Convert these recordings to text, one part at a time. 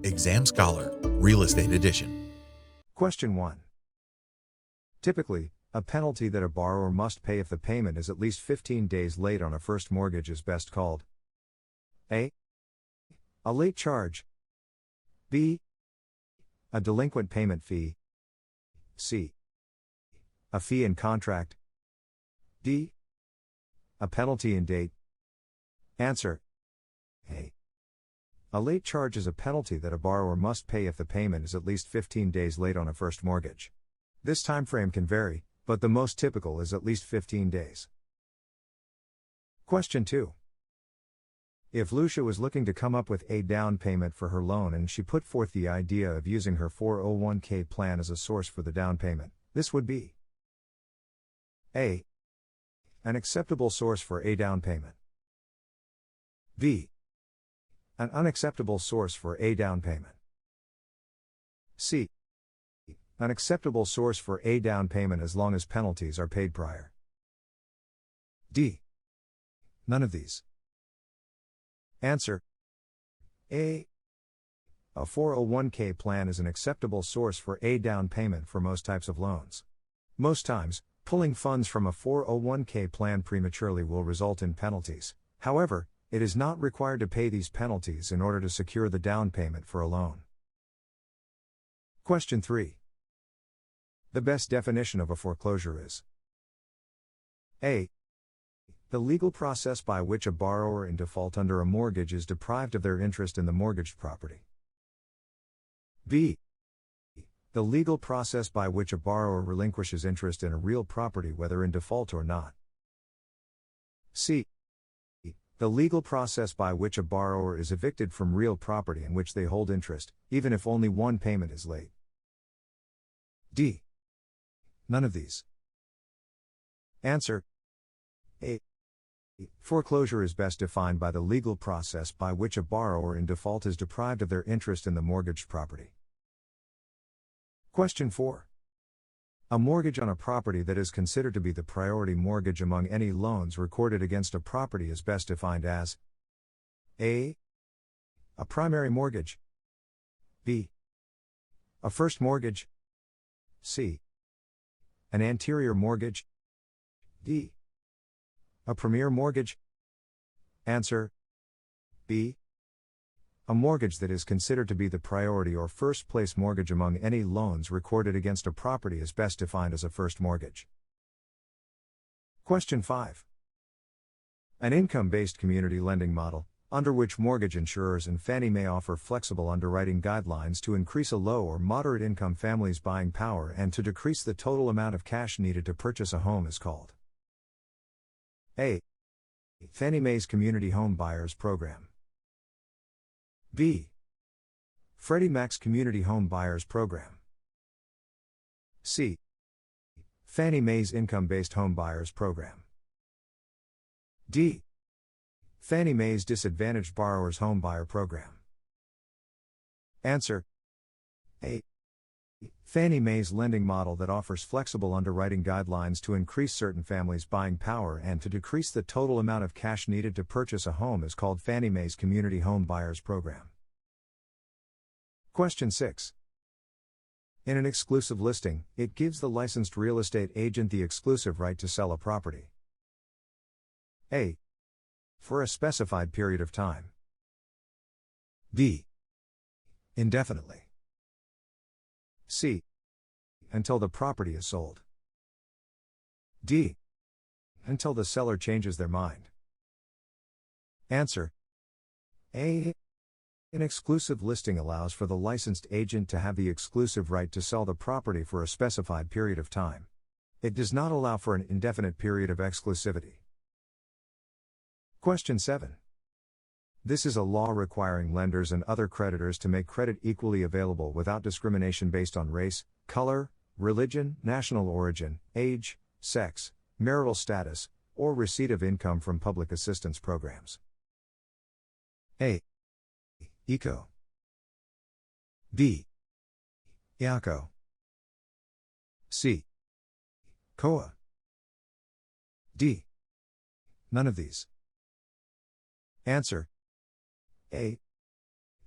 Exam Scholar, Real Estate Edition. Question 1. Typically, a penalty that a borrower must pay if the payment is at least 15 days late on a first mortgage is best called A. A late charge. B. A delinquent payment fee. C. A fee in contract. D. A penalty in date. Answer A. A late charge is a penalty that a borrower must pay if the payment is at least 15 days late on a first mortgage. This time frame can vary, but the most typical is at least 15 days. Question 2. If Lucia was looking to come up with a down payment for her loan and she put forth the idea of using her 401k plan as a source for the down payment, this would be A. An acceptable source for a down payment. B. An unacceptable source for a down payment. C. An acceptable source for a down payment as long as penalties are paid prior. D. None of these. Answer A. A 401k plan is an acceptable source for a down payment for most types of loans. Most times, pulling funds from a 401k plan prematurely will result in penalties. However, it is not required to pay these penalties in order to secure the down payment for a loan. Question 3. The best definition of a foreclosure is A. The legal process by which a borrower in default under a mortgage is deprived of their interest in the mortgaged property. B. The legal process by which a borrower relinquishes interest in a real property whether in default or not. C. The legal process by which a borrower is evicted from real property in which they hold interest, even if only one payment is late. D. None of these. Answer A. Foreclosure is best defined by the legal process by which a borrower in default is deprived of their interest in the mortgaged property. Question 4. A mortgage on a property that is considered to be the priority mortgage among any loans recorded against a property is best defined as A. A primary mortgage. B. A first mortgage. C. An anterior mortgage. D. A premier mortgage. Answer B. A mortgage that is considered to be the priority or first place mortgage among any loans recorded against a property is best defined as a first mortgage. Question 5. An income-based community lending model, under which mortgage insurers and Fannie Mae offer flexible underwriting guidelines to increase a low or moderate income family's buying power and to decrease the total amount of cash needed to purchase a home is called A. Fannie Mae's Community Home Buyers Program. B. Freddie Mac's Community Home Buyers Program. C. Fannie Mae's Income-Based Home Buyers Program. D. Fannie Mae's Disadvantaged Borrowers Home Buyer Program. Answer A. Fannie Mae's lending model that offers flexible underwriting guidelines to increase certain families' buying power and to decrease the total amount of cash needed to purchase a home is called Fannie Mae's Community Home Buyers Program. Question 6. In an exclusive listing, it gives the licensed real estate agent the exclusive right to sell a property. A. For a specified period of time. B. Indefinitely. C. Until the property is sold. D. Until the seller changes their mind. Answer A. An exclusive listing allows for the licensed agent to have the exclusive right to sell the property for a specified period of time. It does not allow for an indefinite period of exclusivity. Question 7. This is a law requiring lenders and other creditors to make credit equally available without discrimination based on race, color, religion, national origin, age, sex, marital status, or receipt of income from public assistance programs. A. ECO. B. IACO. C. COA. D. None of these. Answer A.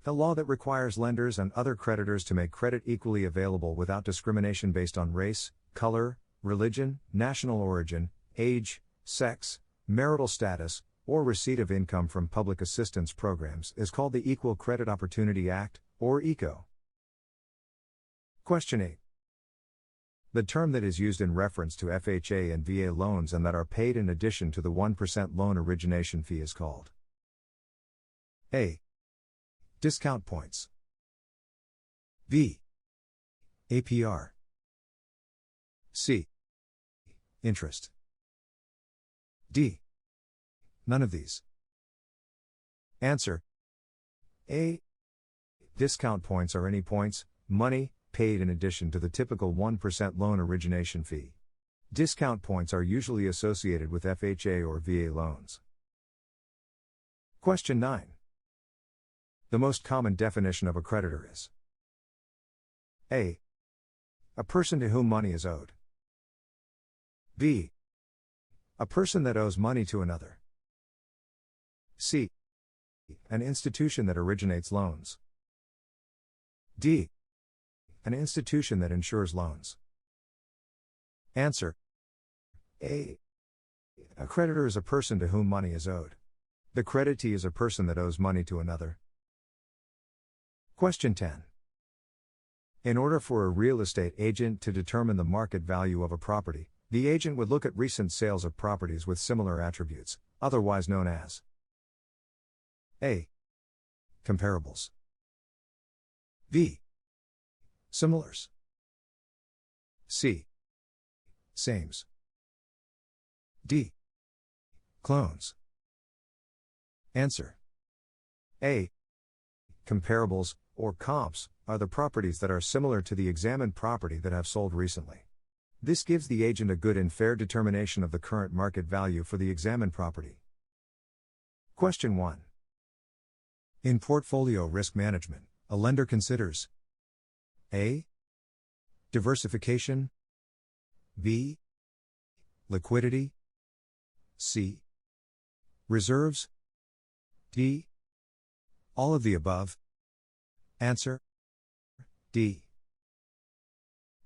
A law that requires lenders and other creditors to make credit equally available without discrimination based on race, color, religion, national origin, age, sex, marital status, or receipt of income from public assistance programs is called the Equal Credit Opportunity Act, or ECO. Question 8. The term that is used in reference to FHA and VA loans and that are paid in addition to the 1% loan origination fee is called A. Discount points. B. APR. C. Interest. D. None of these. Answer. A. Discount points are any points, money, paid in addition to the typical 1% loan origination fee. Discount points are usually associated with FHA or VA loans. Question 9. The most common definition of a creditor is A. A person to whom money is owed. B. A person that owes money to another. C. An institution that originates loans. D. An institution that insures loans. Answer. A. A creditor is a person to whom money is owed. The creditee is a person that owes money to another. Question 10. In order for a real estate agent to determine the market value of a property, the agent would look at recent sales of properties with similar attributes, otherwise known as A. Comparables. B. Similars. C. Sames. D. Clones. Answer. A. Comparables, or comps, are the properties that are similar to the examined property that have sold recently. This gives the agent a good and fair determination of the current market value for the examined property. Question 1. In portfolio risk management, a lender considers A. Diversification. B. Liquidity. C. Reserves. D. All of the above. Answer. D.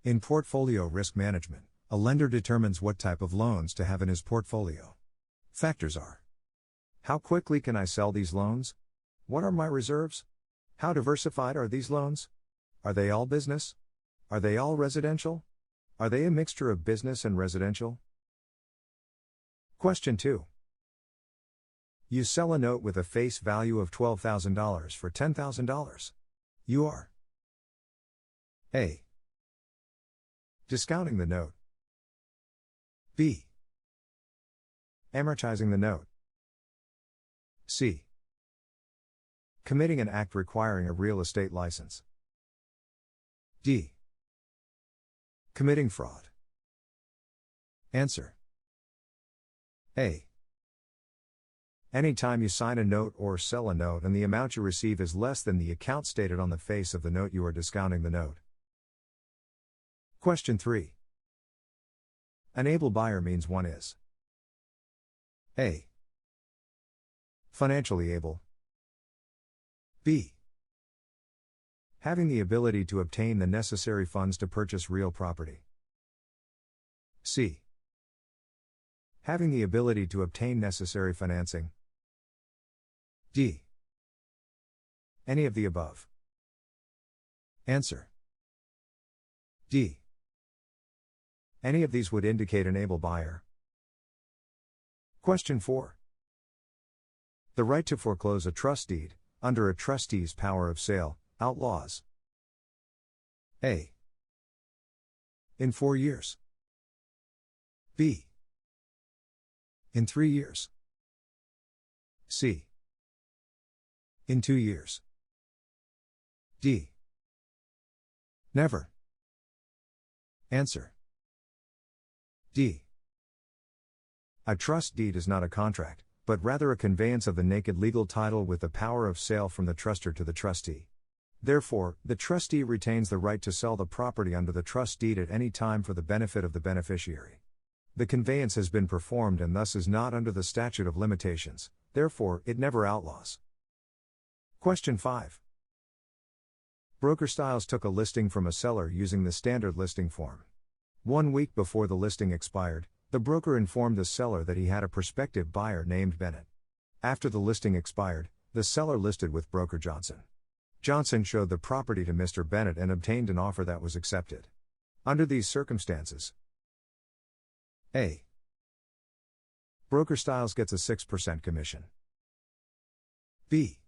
In portfolio risk management, a lender determines what type of loans to have in his portfolio. Factors are: how quickly can I sell these loans? What are my reserves? How diversified are these loans? Are they all business? Are they all residential? Are they a mixture of business and residential? Question 2. You sell a note with a face value of $12,000 for $10,000. You are A. Discounting the note. B. Amortizing the note. C. Committing an act requiring a real estate license. D. Committing fraud. Answer. A. Any time you sign a note or sell a note and the amount you receive is less than the account stated on the face of the note, you are discounting the note. Question 3. An able buyer means one is A. Financially able. B. Having the ability to obtain the necessary funds to purchase real property. C. Having the ability to obtain necessary financing. D. Any of the above. Answer. D. Any of these would indicate an able buyer. Question 4. The right to foreclose a trust deed, under a trustee's power of sale, outlaws A. In 4 years. B. In 3 years. C. In 2 years. D. Never. Answer. D. A trust deed is not a contract, but rather a conveyance of the naked legal title with the power of sale from the trustor to the trustee. Therefore, the trustee retains the right to sell the property under the trust deed at any time for the benefit of the beneficiary. The conveyance has been performed and thus is not under the statute of limitations, therefore, it never outlaws. Question 5. Broker Styles took a listing from a seller using the standard listing form. 1 week before the listing expired, the broker informed the seller that he had a prospective buyer named Bennett. After the listing expired, the seller listed with broker Johnson. Johnson showed the property to Mr. Bennett and obtained an offer that was accepted. Under these circumstances, A. Broker Styles gets a 6% commission. B.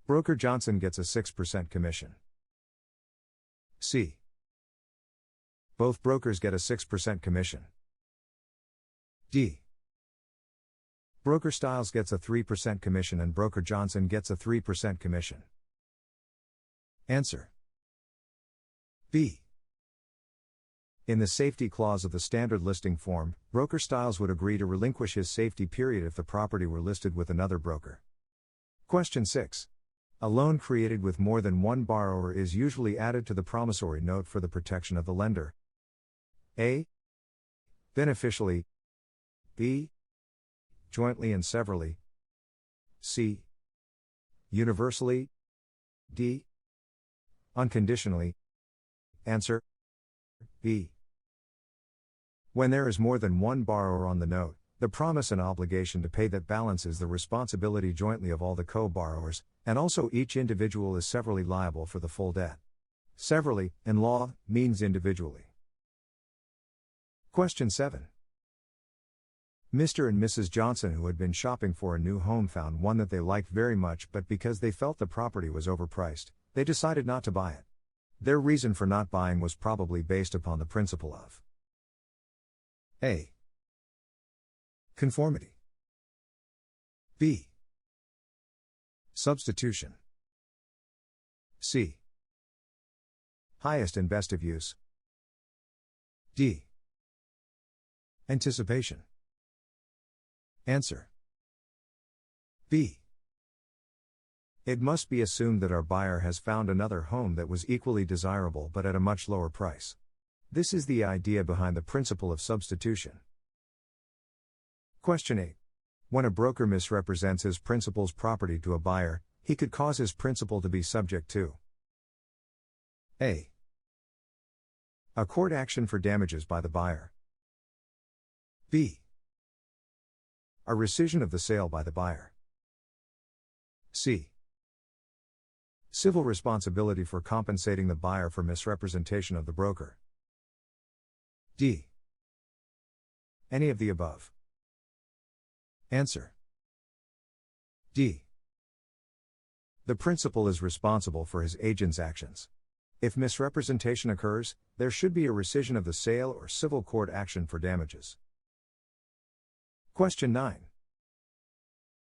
Broker Johnson gets a 6% commission. C. Both brokers get a 6% commission. D. Broker Styles gets a 3% commission and Broker Johnson gets a 3% commission. Answer: B. In the safety clause of the standard listing form, Broker Styles would agree to relinquish his safety period if the property were listed with another broker. Question 6. A loan created with more than one borrower is usually added to the promissory note for the protection of the lender. A. Beneficially. B. Jointly and severally. C. Universally. D. Unconditionally. Answer: B. When there is more than one borrower on the note, the promise and obligation to pay that balance is the responsibility jointly of all the co-borrowers, and also each individual is severally liable for the full debt. Severally, in law, means individually. Question 7. Mr. and Mrs. Johnson, who had been shopping for a new home, found one that they liked very much, but because they felt the property was overpriced, they decided not to buy it. Their reason for not buying was probably based upon the principle of A. Conformity. B. Substitution. C. Highest and best of use. D. Anticipation. Answer: B. It must be assumed that our buyer has found another home that was equally desirable but at a much lower price. This is the idea behind the principle of substitution. Question 8. When a broker misrepresents his principal's property to a buyer, he could cause his principal to be subject to A. A court action for damages by the buyer. B. A rescission of the sale by the buyer. C. Civil responsibility for compensating the buyer for misrepresentation of the broker. D. Any of the above. Answer: D. The principal is responsible for his agent's actions. If misrepresentation occurs, there should be a rescission of the sale or civil court action for damages. Question 9.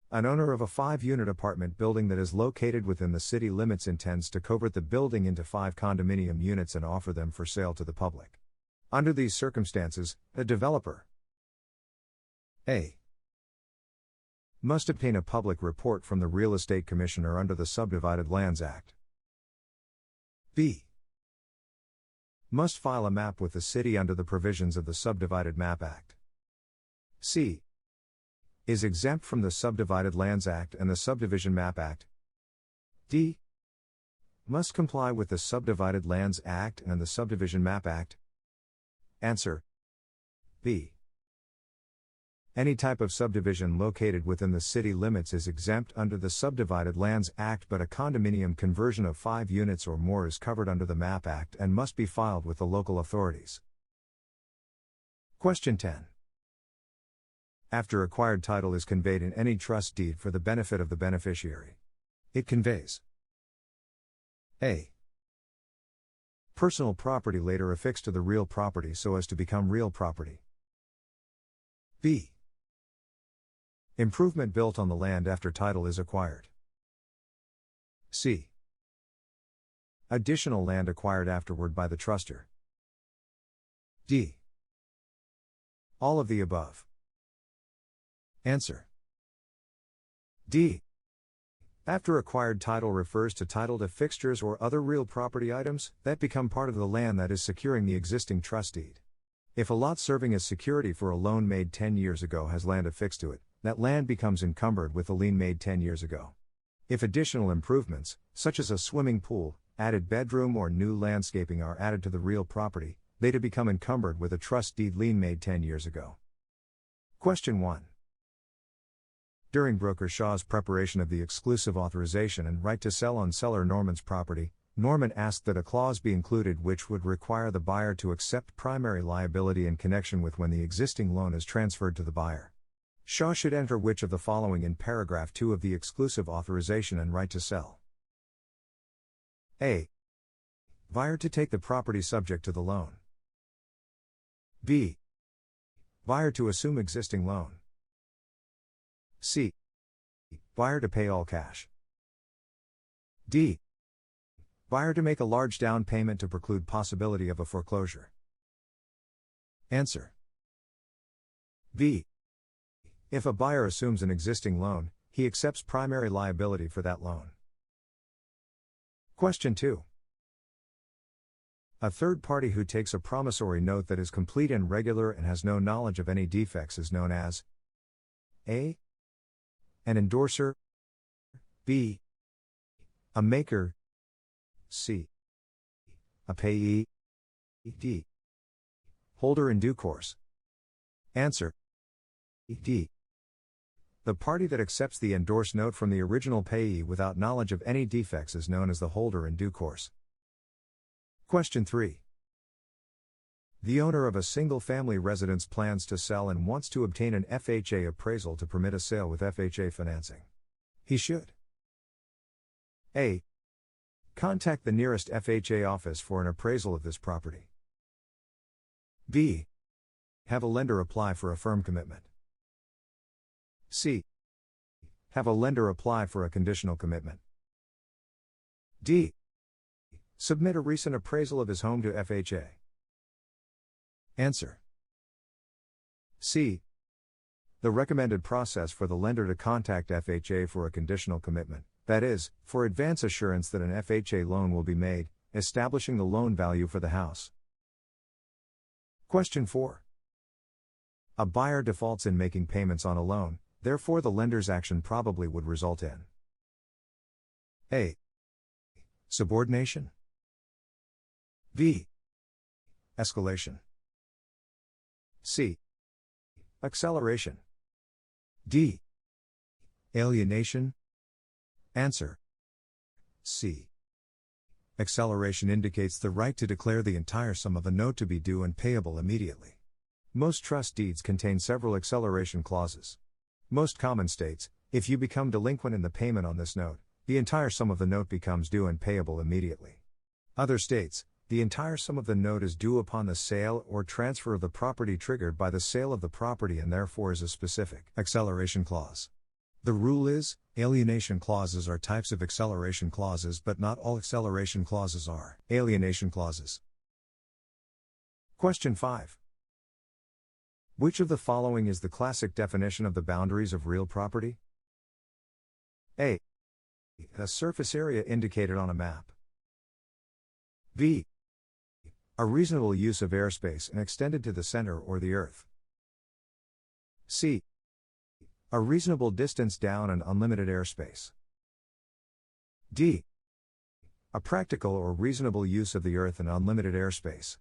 An owner of a 5-unit apartment building that is located within the city limits intends to convert the building into 5 condominium units and offer them for sale to the public. Under these circumstances, the developer A. must obtain a public report from the Real Estate Commissioner under the Subdivided Lands Act. B. must file a map with the city under the provisions of the Subdivided Map Act. C. is exempt from the Subdivided Lands Act and the Subdivision Map Act. D. must comply with the Subdivided Lands Act and the Subdivision Map Act. Answer: B. Any type of subdivision located within the city limits is exempt under the Subdivided Lands Act, but a condominium conversion of 5 units or more is covered under the Map Act and must be filed with the local authorities. Question 10. After acquired title is conveyed in any trust deed for the benefit of the beneficiary, it conveys A. personal property later affixed to the real property so as to become real property. B. improvement built on the land after title is acquired. C. additional land acquired afterward by the trustor. D. all of the above. Answer: D. After acquired title refers to title to fixtures or other real property items that become part of the land that is securing the existing trust deed. If a lot serving as security for a loan made 10 years ago has land affixed to it, that land becomes encumbered with the lien made 10 years ago. If additional improvements, such as a swimming pool, added bedroom, or new landscaping are added to the real property, they to become encumbered with a trust deed lien made 10 years ago. Question 1. During broker Shaw's preparation of the exclusive authorization and right to sell on seller Norman's property, Norman asked that a clause be included which would require the buyer to accept primary liability in connection with when the existing loan is transferred to the buyer. Shaw should enter which of the following in paragraph 2 of the exclusive authorization and right to sell? A. Buyer to take the property subject to the loan. B. Buyer to assume existing loan. C. Buyer to pay all cash. D. Buyer to make a large down payment to preclude possibility of a foreclosure. Answer. B. If a buyer assumes an existing loan, he accepts primary liability for that loan. Question 2. A third party who takes a promissory note that is complete and regular and has no knowledge of any defects is known as A. An endorser. B. A maker. C. A payee. D. Holder in due course. Answer. D. The party that accepts the endorsed note from the original payee without knowledge of any defects is known as the holder in due course. Question 3. The owner of a single-family residence plans to sell and wants to obtain an FHA appraisal to permit a sale with FHA financing. He should: A. Contact the nearest FHA office for an appraisal of this property. B. Have a lender apply for a firm commitment. C. Have a lender apply for a conditional commitment. D. Submit a recent appraisal of his home to FHA. Answer. C. The recommended process for the lender to contact FHA for a conditional commitment, that is, for advance assurance that an FHA loan will be made, establishing the loan value for the house. Question 4. A buyer defaults in making payments on a loan, therefore the lender's action probably would result in A. Subordination. B. Escalation. C. Acceleration. D. Alienation. Answer. C. Acceleration indicates the right to declare the entire sum of a note to be due and payable immediately. Most trust deeds contain several acceleration clauses. Most common states, if you become delinquent in the payment on this note, the entire sum of the note becomes due and payable immediately. Other states, the entire sum of the note is due upon the sale or transfer of the property triggered by the sale of the property and therefore is a specific acceleration clause. The rule is, alienation clauses are types of acceleration clauses, but not all acceleration clauses are alienation clauses. Question 5. Which of the following is the classic definition of the boundaries of real property? A. A surface area indicated on a map. B. A reasonable use of airspace and extended to the center or the earth. C. A reasonable distance down and unlimited airspace. D. A practical or reasonable use of the earth and unlimited airspace.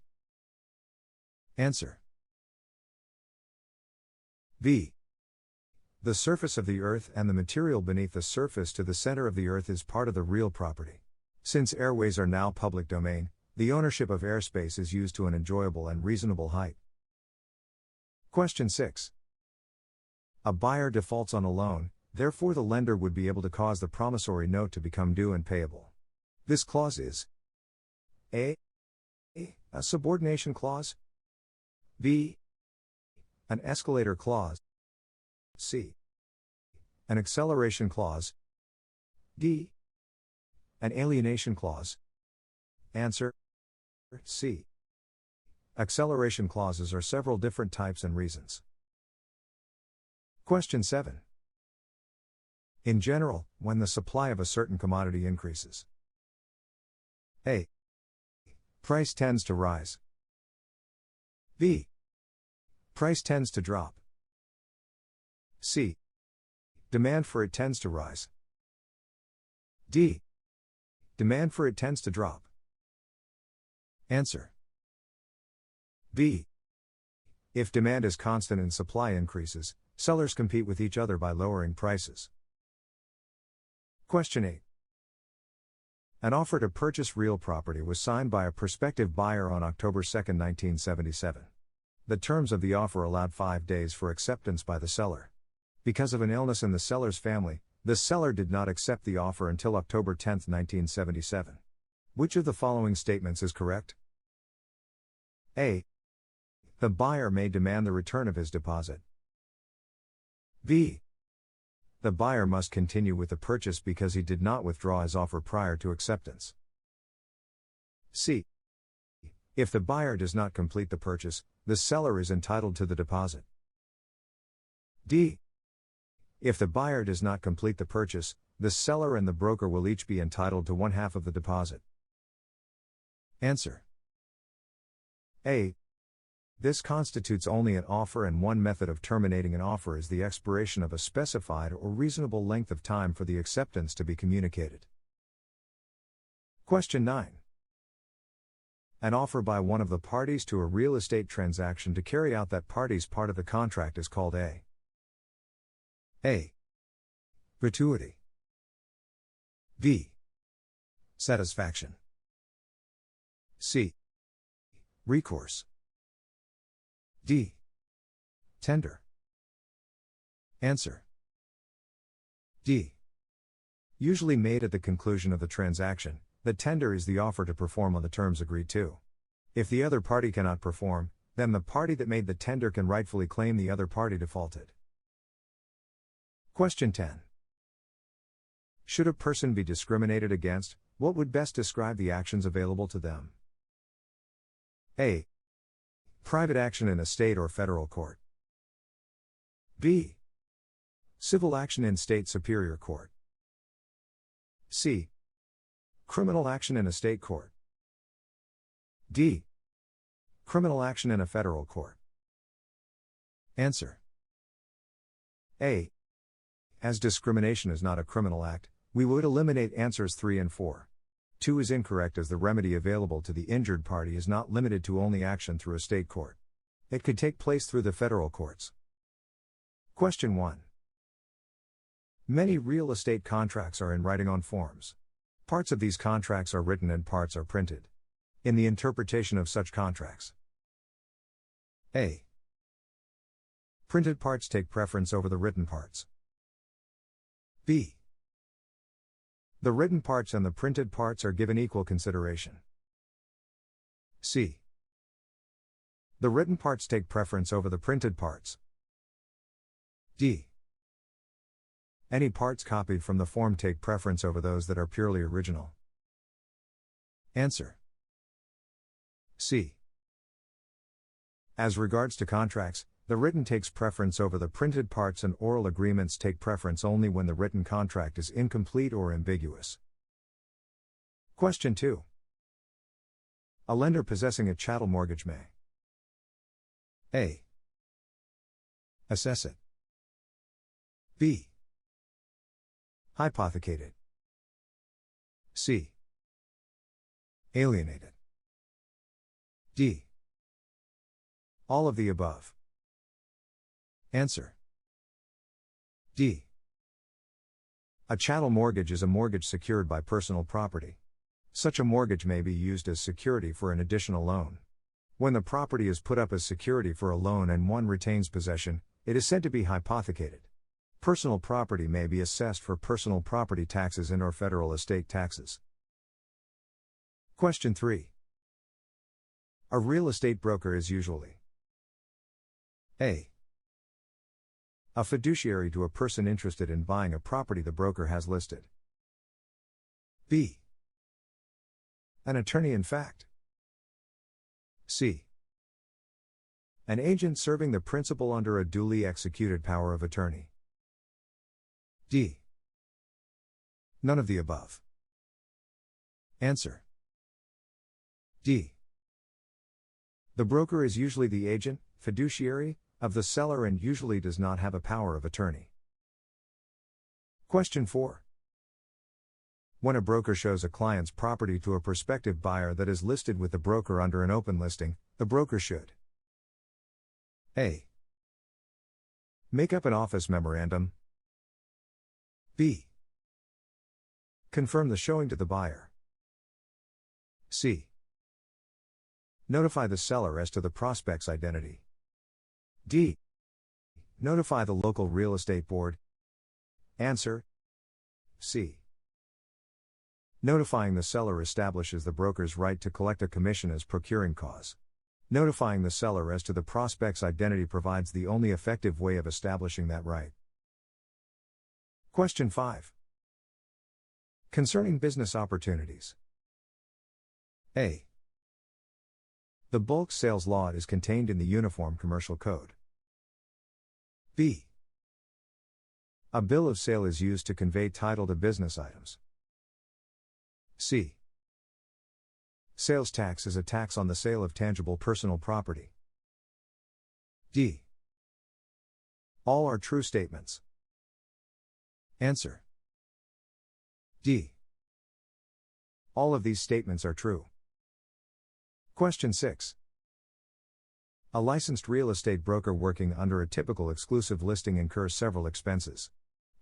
Answer. B. The surface of the earth and the material beneath the surface to the center of the earth is part of the real property. Since airways are now public domain, the ownership of airspace is used to an enjoyable and reasonable height. Question 6. A buyer defaults on a loan, therefore the lender would be able to cause the promissory note to become due and payable. This clause is A. A subordination clause. B. An escalator clause. C. An acceleration clause. D. An alienation clause. Answer. C. Acceleration clauses are several different types and reasons. Question 7. In general, when the supply of a certain commodity increases, A. Price tends to rise. B. Price tends to drop. C. Demand for it tends to rise. D. Demand for it tends to drop. Answer. B. If demand is constant and supply increases, sellers compete with each other by lowering prices. Question 8. An offer to purchase real property was signed by a prospective buyer on October 2, 1977. The terms of the offer allowed 5 days for acceptance by the seller. Because of an illness in the seller's family, the seller did not accept the offer until October 10, 1977. Which of the following statements is correct? A. The buyer may demand the return of his deposit. B. The buyer must continue with the purchase because he did not withdraw his offer prior to acceptance. C. If the buyer does not complete the purchase, the seller is entitled to the deposit. D. If the buyer does not complete the purchase, the seller and the broker will each be entitled to 1/2 of the deposit. Answer. A. This constitutes only an offer, and one method of terminating an offer is the expiration of a specified or reasonable length of time for the acceptance to be communicated. Question 9. An offer by one of the parties to a real estate transaction to carry out that party's part of the contract is called a. Gratuity. B. Satisfaction. C. Recourse. D. Tender. Answer. D. Usually made at the conclusion of the transaction, the tender is the offer to perform on the terms agreed to. If the other party cannot perform, then the party that made the tender can rightfully claim the other party defaulted. Question 10. Should a person be discriminated against, what would best describe the actions available to them? A. Private action in a state or federal court. B. Civil action in state superior court. C. Criminal action in a state court. D. Criminal action in a federal court. Answer. A. As discrimination is not a criminal act, we would eliminate answers 3 and 4. 2 is incorrect, as the remedy available to the injured party is not limited to only action through a state court. It could take place through the federal courts. Question 1. Many real estate contracts are in writing on forms. Parts of these contracts are written and parts are printed. In the interpretation of such contracts, A. Printed parts take preference over the written parts. B. The written parts and the printed parts are given equal consideration. C. The written parts take preference over the printed parts. D. Any parts copied from the form take preference over those that are purely original. Answer. C. As regards to contracts, the written takes preference over the printed parts, and oral agreements take preference only when the written contract is incomplete or ambiguous. Question 2. A lender possessing a chattel mortgage may A. Assess it. B. Hypothecate it. C. Alienate it. D. All of the above. Answer. D. A chattel mortgage is a mortgage secured by personal property. Such a mortgage may be used as security for an additional loan. When the property is put up as security for a loan and one retains possession, it is said to be hypothecated. Personal property may be assessed for personal property taxes and/or federal estate taxes. Question 3. A real estate broker is usually A. A fiduciary to a person interested in buying a property the broker has listed. B. An attorney in fact. C. An agent serving the principal under a duly executed power of attorney. D. None of the above. Answer. D. The broker is usually the agent, fiduciary, of the seller and usually does not have a power of attorney. Question 4. When a broker shows a client's property to a prospective buyer that is listed with the broker under an open listing, the broker should A. Make up an office memorandum. B. Confirm the showing to the buyer. C. Notify the seller as to the prospect's identity. D. Notify the local real estate board. Answer: C. Notifying the seller establishes the broker's right to collect a commission as procuring cause. Notifying the seller as to the prospect's identity provides the only effective way of establishing that right. Question 5. Concerning business opportunities. A. The bulk sales law is contained in the Uniform Commercial Code. B. A bill of sale is used to convey title to business items. C. Sales tax is a tax on the sale of tangible personal property. D. All are true statements. Answer: D. All of these statements are true. Question 6. A licensed real estate broker working under a typical exclusive listing incurs several expenses.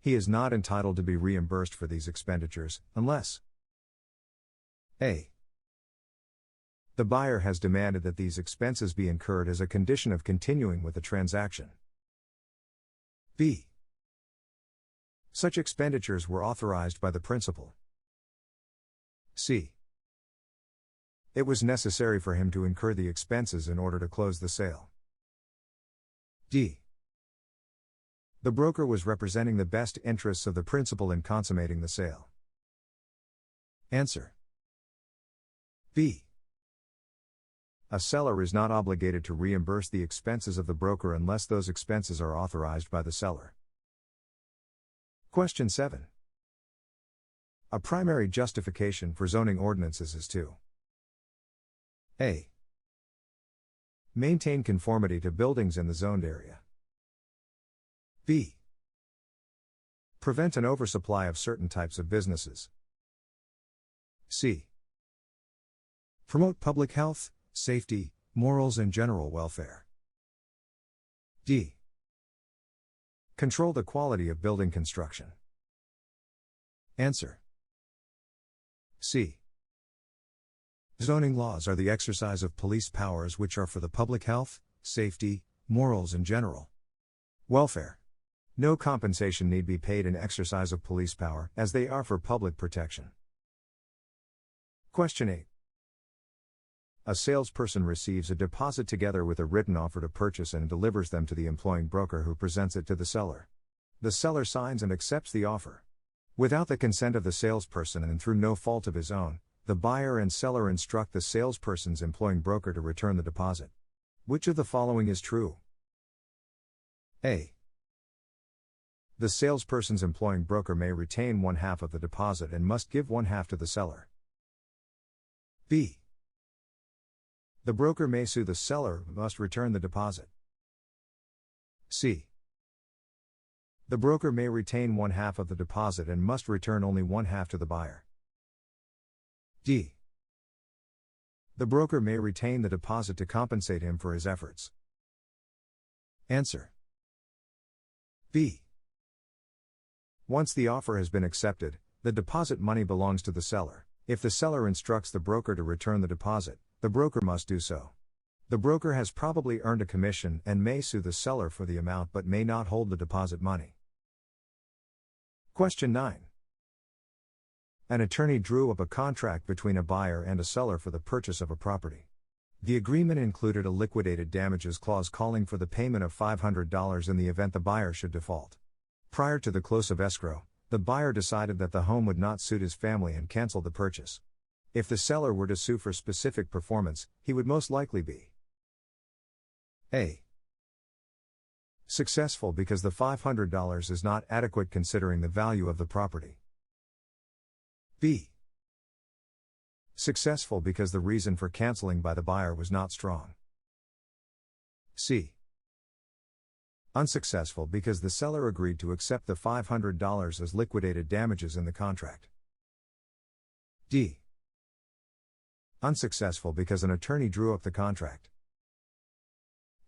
He is not entitled to be reimbursed for these expenditures, unless A. The buyer has demanded that these expenses be incurred as a condition of continuing with the transaction. B. Such expenditures were authorized by the principal. C. It was necessary for him to incur the expenses in order to close the sale. D. The broker was representing the best interests of the principal in consummating the sale. Answer: B. A seller is not obligated to reimburse the expenses of the broker unless those expenses are authorized by the seller. Question 7. A primary justification for zoning ordinances is to A. Maintain conformity to buildings in the zoned area. B. Prevent an oversupply of certain types of businesses. C. Promote public health, safety, morals and general welfare. D. Control the quality of building construction. Answer: C. Zoning laws are the exercise of police powers which are for the public health, safety, morals and general welfare. No compensation need be paid in exercise of police power, as they are for public protection. Question 8. A salesperson receives a deposit together with a written offer to purchase and delivers them to the employing broker, who presents it to the seller. The seller signs and accepts the offer. Without the consent of the salesperson and through no fault of his own, the buyer and seller instruct the salesperson's employing broker to return the deposit. Which of the following is true? A. The salesperson's employing broker may retain 1/2 of the deposit and must give 1/2 to the seller. B. The broker may sue the seller but must return the deposit. C. The broker may retain 1/2 of the deposit and must return only 1/2 to the buyer. D. The broker may retain the deposit to compensate him for his efforts. Answer: B. Once the offer has been accepted, the deposit money belongs to the seller. If the seller instructs the broker to return the deposit, the broker must do so. The broker has probably earned a commission and may sue the seller for the amount but may not hold the deposit money. Question 9. An attorney drew up a contract between a buyer and a seller for the purchase of a property. The agreement included a liquidated damages clause calling for the payment of $500 in the event the buyer should default. Prior to the close of escrow, the buyer decided that the home would not suit his family and canceled the purchase. If the seller were to sue for specific performance, he would most likely be A. Successful because the $500 is not adequate considering the value of the property. B. Successful because the reason for canceling by the buyer was not strong. C. Unsuccessful because the seller agreed to accept the $500 as liquidated damages in the contract. D. Unsuccessful because an attorney drew up the contract.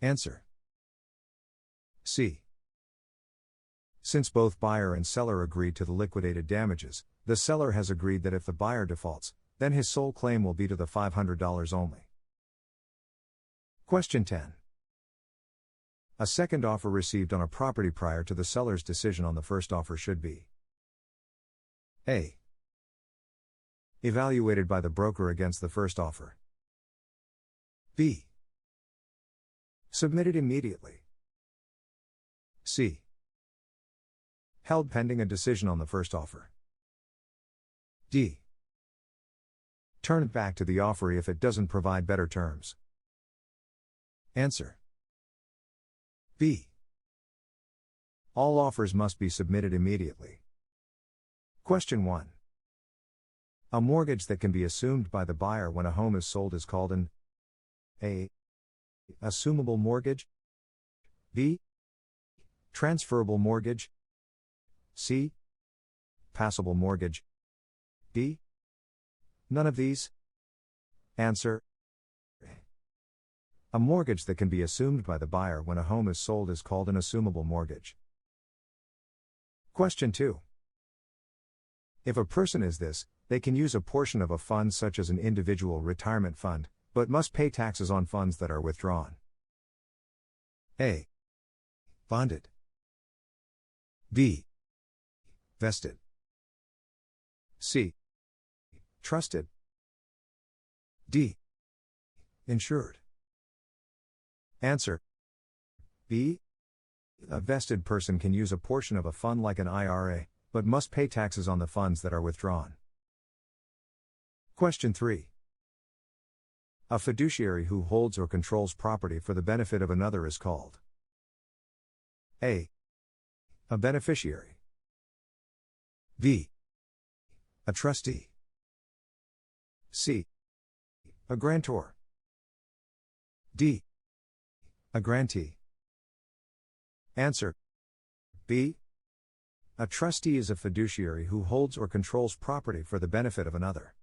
Answer. C. Since both buyer and seller agreed to the liquidated damages, the seller has agreed that if the buyer defaults, then his sole claim will be to the $500 only. Question 10. A second offer received on a property prior to the seller's decision on the first offer should be A. Evaluated by the broker against the first offer. B. Submitted immediately. C. Held pending a decision on the first offer. D. Turned back to the offer if it doesn't provide better terms. Answer. B. All offers must be submitted immediately. Question 1. A mortgage that can be assumed by the buyer when a home is sold is called an A. Assumable mortgage. B. Transferable mortgage. C. Passable mortgage. D. None of these. Answer. A mortgage that can be assumed by the buyer when a home is sold is called an assumable mortgage. Question 2. If a person is this, they can use a portion of a fund such as an individual retirement fund, but must pay taxes on funds that are withdrawn. A. Bonded. B. Vested. C. Trusted. D. Insured. Answer. B. A vested person can use a portion of a fund like an IRA, but must pay taxes on the funds that are withdrawn. Question 3. A fiduciary who holds or controls property for the benefit of another is called A. A beneficiary. B. A trustee. C. A grantor. D. A grantee. Answer. B. A trustee is a fiduciary who holds or controls property for the benefit of another.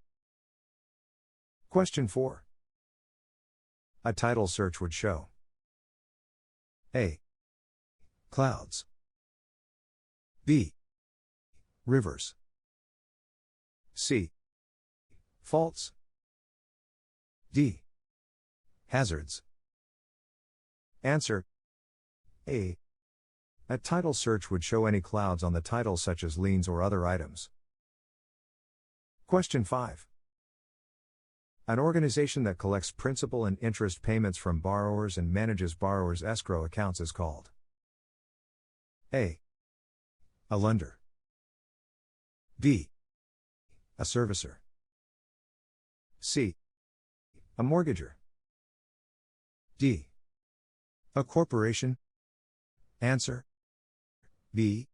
Question 4. A title search would show A. Clouds. B. Rivers. C. Faults. D. Hazards. Answer. A. A title search would show any clouds on the title such as liens or other items. Question 5. An organization that collects principal and interest payments from borrowers and manages borrowers' escrow accounts is called A. A lender. B. A servicer. C. A mortgager. D. A corporation. Answer. B.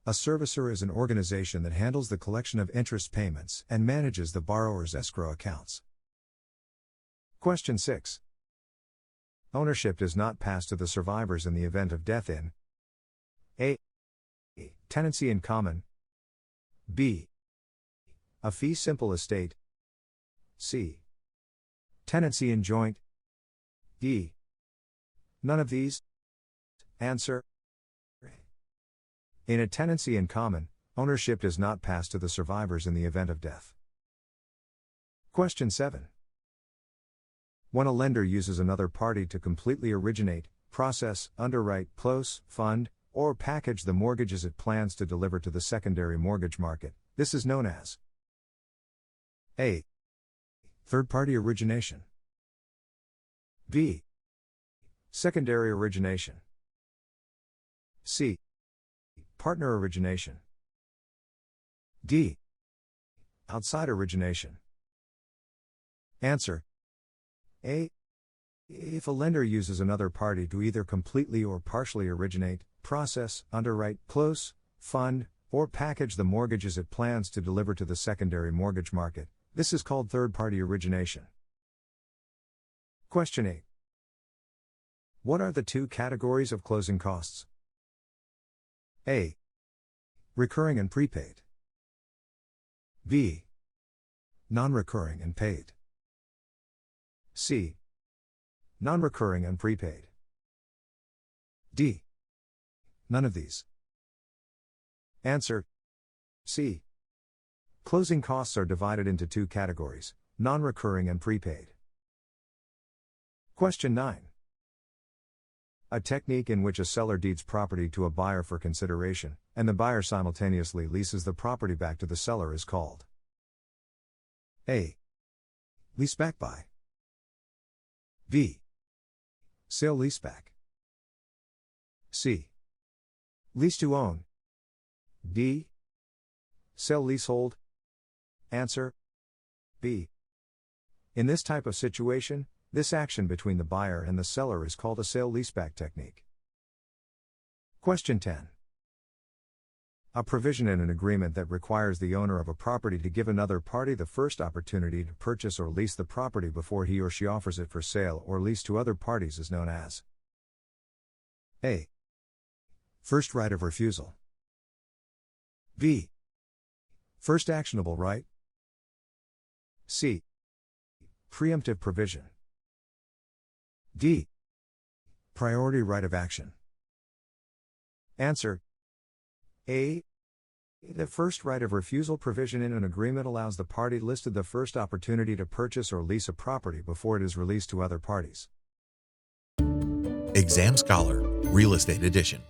A servicer is an organization that handles the collection of interest payments and manages the borrower's escrow accounts. Question 6. Ownership does not pass to the survivors in the event of death in A. Tenancy in common. B. A fee simple estate. C. Tenancy in joint. D. None of these. Answer. In a tenancy in common, ownership does not pass to the survivors in the event of death. Question 7. When a lender uses another party to completely originate, process, underwrite, close, fund, or package the mortgages it plans to deliver to the secondary mortgage market, this is known as A. Third-party origination. B. Secondary origination. C. Partner origination. D. Outside origination. Answer. A. If a lender uses another party to either completely or partially originate, process, underwrite, close, fund, or package the mortgages it plans to deliver to the secondary mortgage market, this is called third-party origination. Question 8. What are the two categories of closing costs? A. Recurring and prepaid. B. Non-recurring and paid. C. Non-recurring and prepaid. D. None of these. Answer. C. Closing costs are divided into two categories, non-recurring and prepaid. Question 9. A technique in which a seller deeds property to a buyer for consideration, and the buyer simultaneously leases the property back to the seller is called A. Leaseback by. B. Sale leaseback. C. Lease to own. D. Sell leasehold. Answer. B. In this type of situation, this action between the buyer and the seller is called a sale leaseback technique. Question 10. A provision in an agreement that requires the owner of a property to give another party the first opportunity to purchase or lease the property before he or she offers it for sale or lease to other parties is known as A. First right of refusal. B. First actionable right. C. Preemptive provision. D. Priority right of action. Answer. A. The first right of refusal provision in an agreement allows the party listed the first opportunity to purchase or lease a property before it is released to other parties. Exam Scholar, Real Estate Edition.